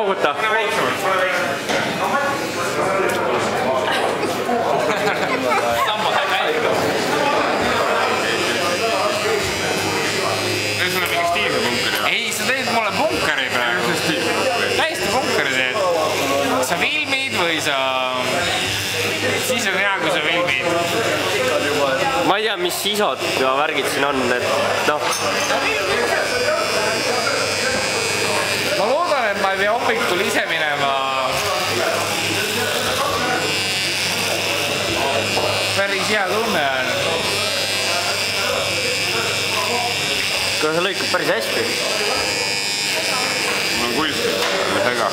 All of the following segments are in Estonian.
nooguta. ei, sa teed mulle punkeri praegu. Täiesti punkeri teed. Sa filmid või sa... Siis on hea, kui sa filmid. Ma ei tea, mis isod ja värgid siin on, et noh. Ma loodan, et ma ei pea hommikul ise minema. Päris hea tunne on. Kas sa lõikad päris hästi? Ma kuulsin, sega.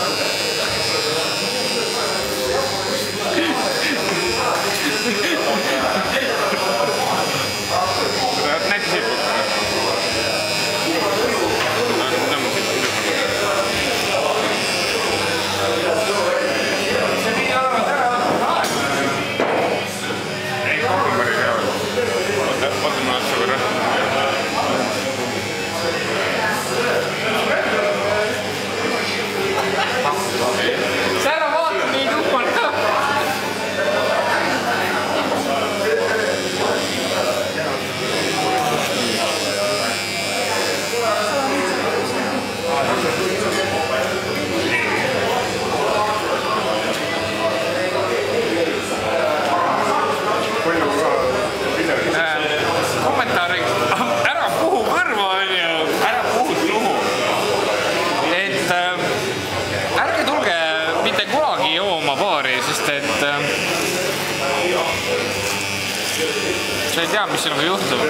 Sa ei tea, mis sinuga juhtub.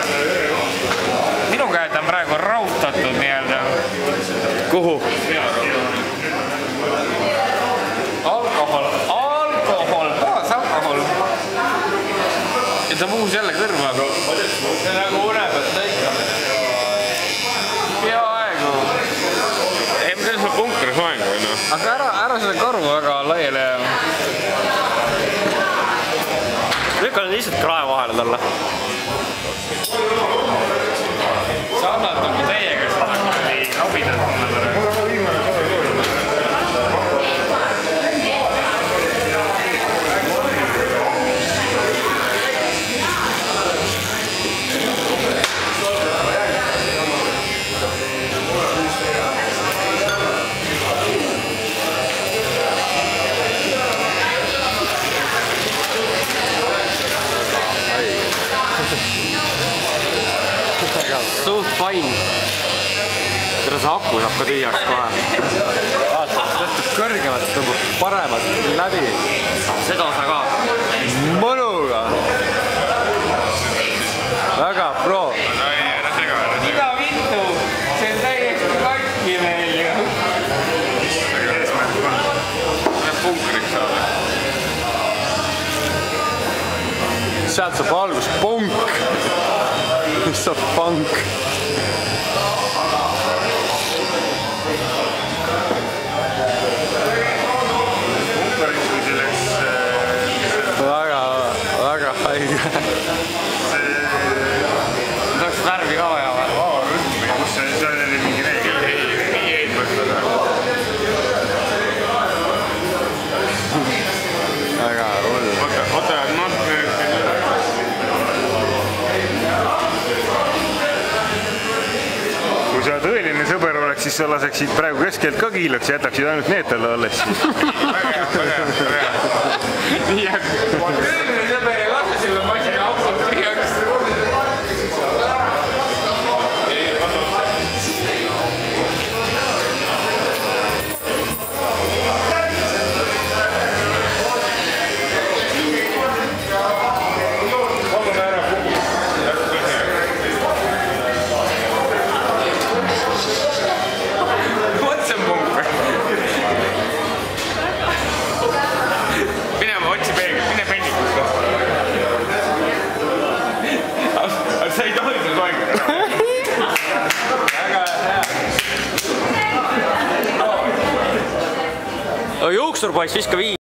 Minu käed on praegu rautatud nii-öelda. Kuhu? Alkohol, puhas alkohol. Ja ta puhus jälle kõrva. See on nagu unepealt lõikame. Peaaegu. Ei, ma tean, sul punkri soeng või noh. Aga ära seda karu väga laiali. Lükkan lihtsalt krae vahele talle. Sa annad nagu teiega seda kuradi nobidat mulle. Suht fine. Tere see aku saab ka tühjaks kohe. Vaata, tõstub kõrgemalt, tõmbab paremalt läbi. Seda osa ka. Mõnuga. Väga pro. Mida vittu? See on täiesti katki meil ju. Läheb punkriks saada. Sealt saab algus punk. Mis saab punk? Väga haige. Tahaks värvi ka vaja või? Kus see oli mingi reegel? Ei mõtleda. Väga hull. Oota, kui sa tõeline sõber oleks, siis sa laseksid praegu keskelt ka kiilaks ja jätaksid ainult need talle alles. Nii jääb. Tõeline sõber ei lase selle masina autolt tühjaks. Juuksur poiss, viska 5.